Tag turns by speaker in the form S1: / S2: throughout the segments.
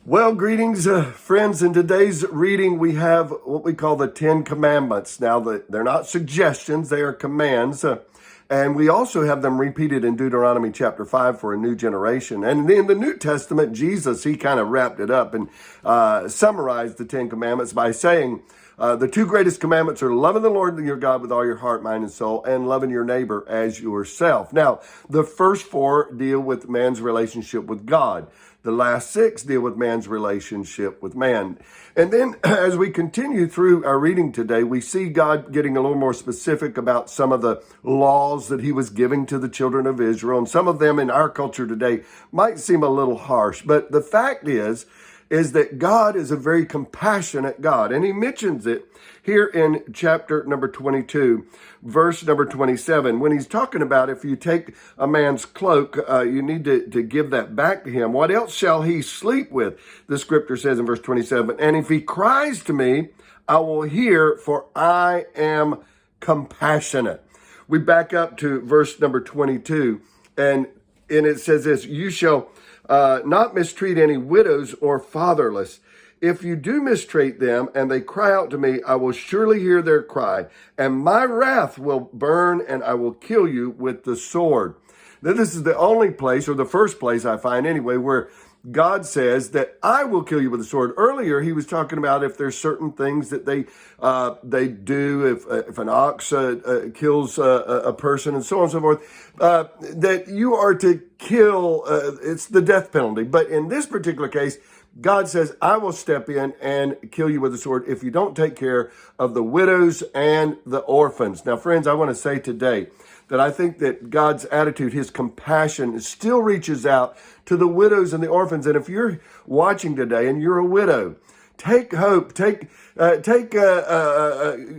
S1: Well, greetings, friends. In today's reading, we have what we call the 10 Commandments. Now, they're not suggestions, they are commands. And we also have them repeated in Deuteronomy chapter 5 for a new generation. And in the New Testament, Jesus, he kind of wrapped it up and summarized the 10 Commandments by saying, the two greatest commandments are loving the Lord your God with all your heart, mind, and soul, and loving your neighbor as yourself. Now, the first four deal with man's relationship with God. The last six deal with man's relationship with man. And then as we continue through our reading today, we see God getting a little more specific about some of the laws that he was giving to the children of Israel. And some of them in our culture today might seem a little harsh. But the fact is that God is a very compassionate God. And he mentions it here in chapter number 22, verse number 27, when he's talking about if you take a man's cloak, you need to give that back to him. What else shall he sleep with? The scripture says in verse 27, and if he cries to me, I will hear, for I am compassionate. We back up to verse number 22, and it says this, you shall not mistreat any widows or fatherless. If you do mistreat them and they cry out to me, I will surely hear their cry, and my wrath will burn, and I will kill you with the sword. Now, this is the only place, or the first place I find anyway, where God says that I will kill you with the sword. Earlier, he was talking about if there's certain things that they do, if an ox kills a person and so on and so forth, that you are to kill. It's the death penalty. But in this particular case, God says, I will step in and kill you with the sword if you don't take care of the widows and the orphans. Now, friends, I want to say today that I think that God's attitude, his compassion, still reaches out to the widows and the orphans. And if you're watching today and you're a widow, take hope, take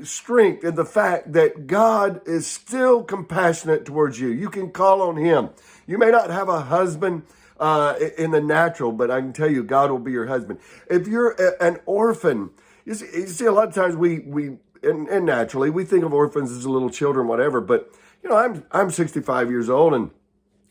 S1: strength in the fact that God is still compassionate towards you. You can call on him. You may not have a husband in the natural, but I can tell you, God will be your husband. If you're an orphan, you see a lot of times and naturally we think of orphans as little children, whatever. But you know, I'm 65 years old and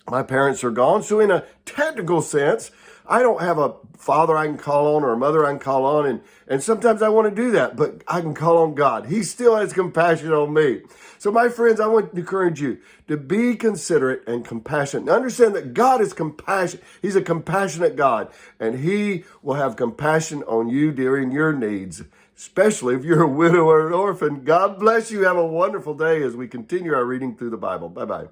S1: my parents are gone. So in a technical sense, I don't have a father I can call on or a mother I can call on. And sometimes I want to do that, but I can call on God. He still has compassion on me. So my friends, I want to encourage you to be considerate and compassionate. Understand that God is compassionate. He's a compassionate God, and he will have compassion on you during your needs, especially if you're a widow or an orphan. God bless you. Have a wonderful day as we continue our reading through the Bible. Bye-bye.